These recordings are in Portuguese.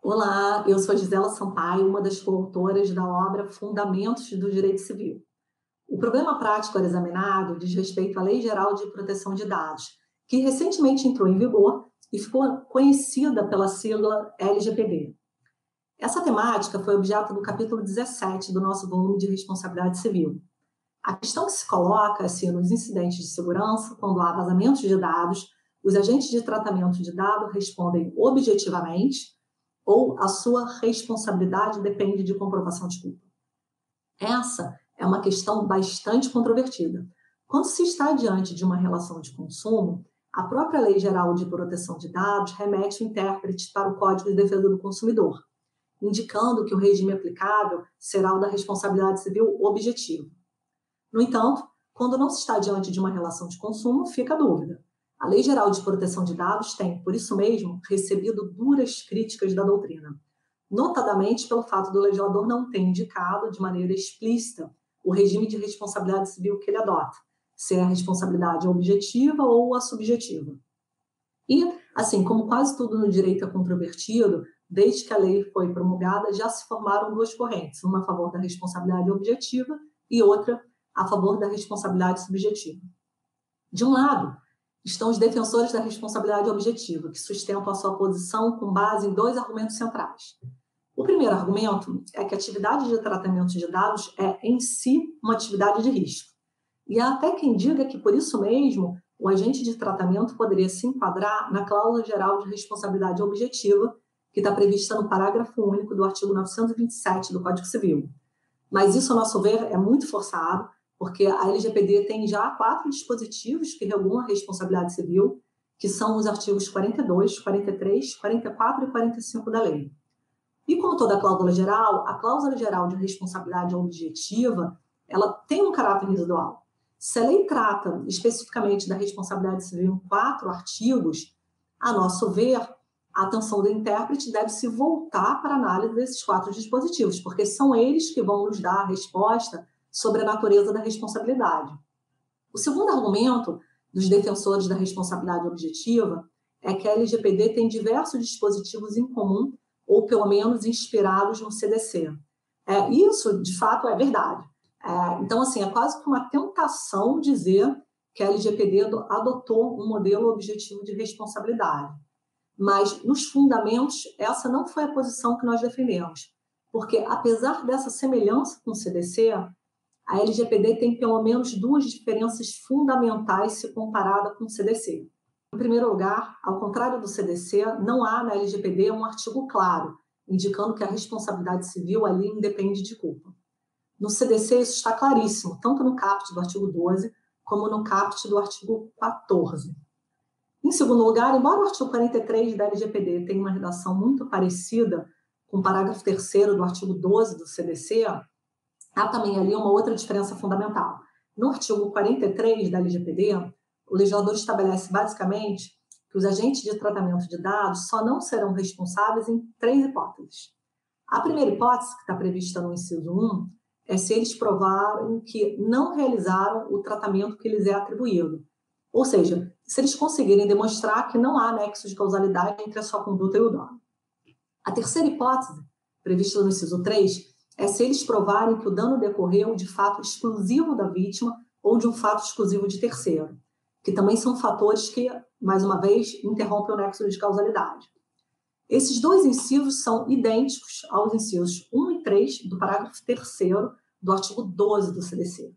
Olá, eu sou Gisela Sampaio, uma das coautoras da obra Fundamentos do Direito Civil. O problema prático examinado diz respeito à Lei Geral de Proteção de Dados, que recentemente entrou em vigor e ficou conhecida pela sigla LGPD. Essa temática foi objeto do capítulo 17 do nosso volume de responsabilidade civil. A questão que se coloca é se nos incidentes de segurança, quando há vazamentos de dados, os agentes de tratamento de dados respondem objetivamente ou a sua responsabilidade depende de comprovação de culpa. Essa é uma questão bastante controvertida. Quando se está diante de uma relação de consumo, a própria Lei Geral de Proteção de Dados remete o intérprete para o Código de Defesa do Consumidor, indicando que o regime aplicável será o da responsabilidade civil objetiva. No entanto, quando não se está diante de uma relação de consumo, fica a dúvida. A Lei Geral de Proteção de Dados tem, por isso mesmo, recebido duras críticas da doutrina, notadamente pelo fato do legislador não ter indicado de maneira explícita o regime de responsabilidade civil que ele adota, se é a responsabilidade objetiva ou a subjetiva. E, assim como quase tudo no direito é controvertido, desde que a lei foi promulgada, já se formaram duas correntes, uma a favor da responsabilidade objetiva e outra a favor da responsabilidade subjetiva. De um lado, estão os defensores da responsabilidade objetiva, que sustentam a sua posição com base em dois argumentos centrais. O primeiro argumento é que a atividade de tratamento de dados é, em si, uma atividade de risco. E há até quem diga que, por isso mesmo, o agente de tratamento poderia se enquadrar na cláusula geral de responsabilidade objetiva, que está prevista no parágrafo único do artigo 927 do Código Civil. Mas isso, a nosso ver, é muito forçado, porque a LGPD tem já 4 dispositivos que regulam a responsabilidade civil, que são os artigos 42, 43, 44 e 45 da lei. E como toda cláusula geral, a cláusula geral de responsabilidade objetiva, ela tem um caráter residual. Se a lei trata especificamente da responsabilidade civil em 4 artigos, a nosso ver, a atenção do intérprete deve se voltar para a análise desses 4 dispositivos, porque são eles que vão nos dar a resposta sobre a natureza da responsabilidade. O segundo argumento dos defensores da responsabilidade objetiva é que a LGPD tem diversos dispositivos em comum, ou pelo menos inspirados no CDC. Isso, de fato, é verdade. Então, assim, é quase que uma tentação dizer que a LGPD adotou um modelo objetivo de responsabilidade. Mas, nos fundamentos, essa não foi a posição que nós defendemos, porque, apesar dessa semelhança com o CDC, a LGPD tem pelo menos 2 diferenças fundamentais se comparada com o CDC. Em primeiro lugar, ao contrário do CDC, não há na LGPD um artigo claro, indicando que a responsabilidade civil ali independe de culpa. No CDC isso está claríssimo, tanto no caput do artigo 12, como no caput do artigo 14. Em segundo lugar, embora o artigo 43 da LGPD tenha uma redação muito parecida com o parágrafo 3º do artigo 12 do CDC, há também ali uma outra diferença fundamental. No artigo 43 da LGPD, o legislador estabelece basicamente que os agentes de tratamento de dados só não serão responsáveis em 3 hipóteses. A primeira hipótese, que está prevista no inciso 1, é se eles provarem que não realizaram o tratamento que lhes é atribuído. Ou seja, se eles conseguirem demonstrar que não há nexo de causalidade entre a sua conduta e o dano. A terceira hipótese, prevista no inciso 3, é se eles provarem que o dano decorreu de fato exclusivo da vítima ou de um fato exclusivo de terceiro, que também são fatores que, mais uma vez, interrompem o nexo de causalidade. Esses 2 incisos são idênticos aos incisos 1 e 3 do parágrafo 3º do artigo 12 do CDC.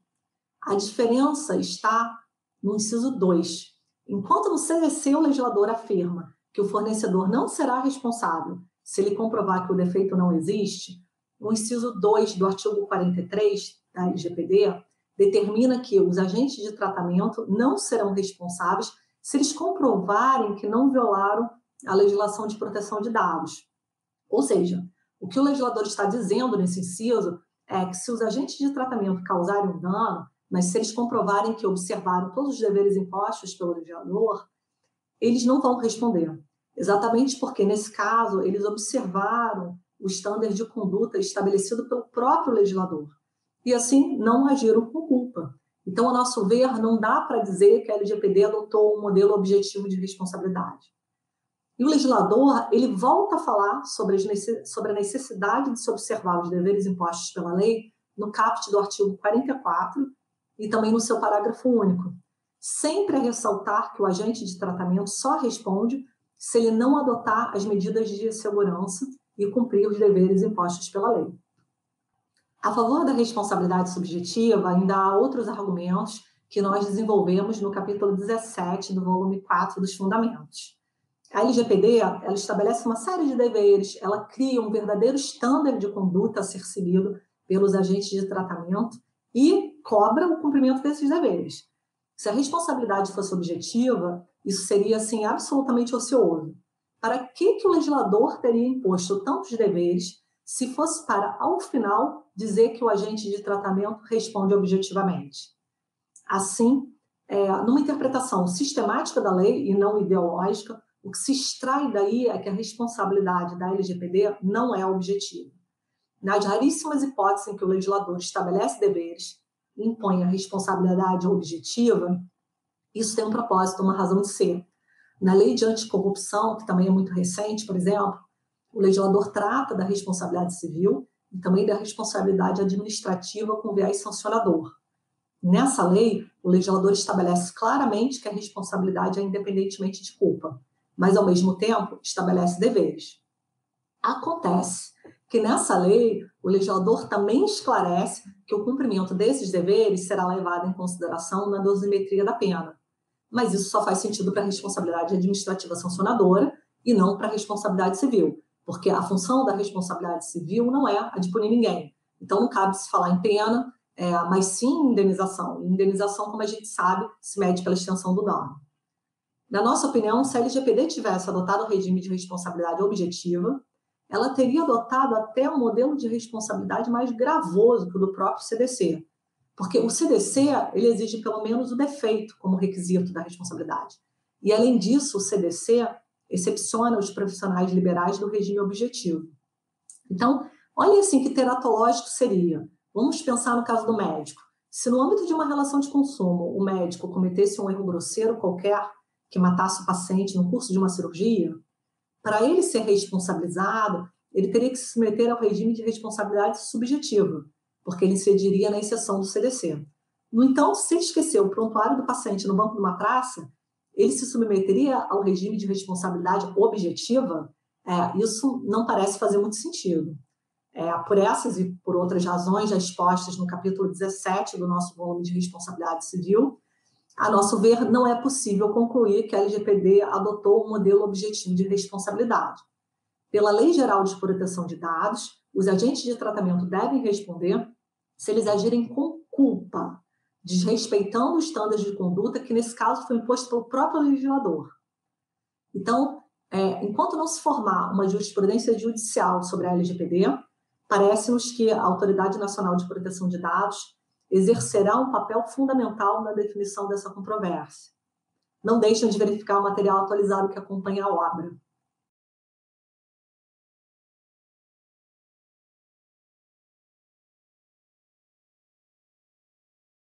A diferença está no inciso 2. Enquanto no CDC o legislador afirma que o fornecedor não será responsável se ele comprovar que o defeito não existe, o inciso 2 do artigo 43 da LGPD determina que os agentes de tratamento não serão responsáveis se eles comprovarem que não violaram a legislação de proteção de dados. Ou seja, o que o legislador está dizendo nesse inciso é que se os agentes de tratamento causarem um dano, mas se eles comprovarem que observaram todos os deveres impostos pelo legislador, eles não vão responder. Exatamente porque, nesse caso, eles observaram o estándar de conduta estabelecido pelo próprio legislador e, assim, não agiram com culpa. Então, a nosso ver, não dá para dizer que a LGPD adotou um modelo objetivo de responsabilidade. E o legislador, ele volta a falar sobre a necessidade de se observar os deveres impostos pela lei no caput do artigo 44 e também no seu parágrafo único, sempre a ressaltar que o agente de tratamento só responde se ele não adotar as medidas de segurança e cumprir os deveres impostos pela lei. A favor da responsabilidade subjetiva, ainda há outros argumentos que nós desenvolvemos no capítulo 17 do volume 4 dos Fundamentos. A LGPD, ela estabelece uma série de deveres, ela cria um verdadeiro estándar de conduta a ser seguido pelos agentes de tratamento e cobra o cumprimento desses deveres. Se a responsabilidade fosse objetiva, isso seria, assim, absolutamente ocioso. Para que o legislador teria imposto tantos deveres se fosse para, ao final, dizer que o agente de tratamento responde objetivamente? Assim, numa interpretação sistemática da lei e não ideológica, o que se extrai daí é que a responsabilidade da LGPD não é objetiva. Nas raríssimas hipóteses em que o legislador estabelece deveres e impõe a responsabilidade objetiva, isso tem um propósito, uma razão de ser. Na lei de anticorrupção, que também é muito recente, por exemplo, o legislador trata da responsabilidade civil e também da responsabilidade administrativa com viés sancionador. Nessa lei, o legislador estabelece claramente que a responsabilidade é independentemente de culpa, mas, ao mesmo tempo, estabelece deveres. Acontece que, nessa lei, o legislador também esclarece que o cumprimento desses deveres será levado em consideração na dosimetria da pena, mas isso só faz sentido para a responsabilidade administrativa sancionadora e não para a responsabilidade civil, porque a função da responsabilidade civil não é a de punir ninguém. Então, não cabe se falar em pena, mas sim em indenização. E indenização, como a gente sabe, se mede pela extensão do dano. Na nossa opinião, se a LGPD tivesse adotado o regime de responsabilidade objetiva, ela teria adotado até um modelo de responsabilidade mais gravoso que o do próprio CDC, porque o CDC ele exige pelo menos o defeito como requisito da responsabilidade. E, além disso, o CDC excepciona os profissionais liberais do regime objetivo. Então, olha assim que teratológico seria. Vamos pensar no caso do médico. Se no âmbito de uma relação de consumo o médico cometesse um erro grosseiro qualquer que matasse o paciente no curso de uma cirurgia, para ele ser responsabilizado, ele teria que se submeter ao regime de responsabilidade subjetiva, porque ele incidiria na exceção do CDC. No entanto, se ele esquecer o prontuário do paciente no banco de uma praça, ele se submeteria ao regime de responsabilidade objetiva? Isso não parece fazer muito sentido. Por essas e por outras razões já expostas no capítulo 17 do nosso volume de responsabilidade civil, a nosso ver, não é possível concluir que a LGPD adotou um modelo objetivo de responsabilidade. Pela Lei Geral de Proteção de Dados, os agentes de tratamento devem responder se eles agirem com culpa, desrespeitando os estándares de conduta que, nesse caso, foi imposto pelo próprio legislador. Então, enquanto não se formar uma jurisprudência judicial sobre a LGPD, parece-nos que a Autoridade Nacional de Proteção de Dados exercerá um papel fundamental na definição dessa controvérsia. Não deixem de verificar o material atualizado que acompanha a obra.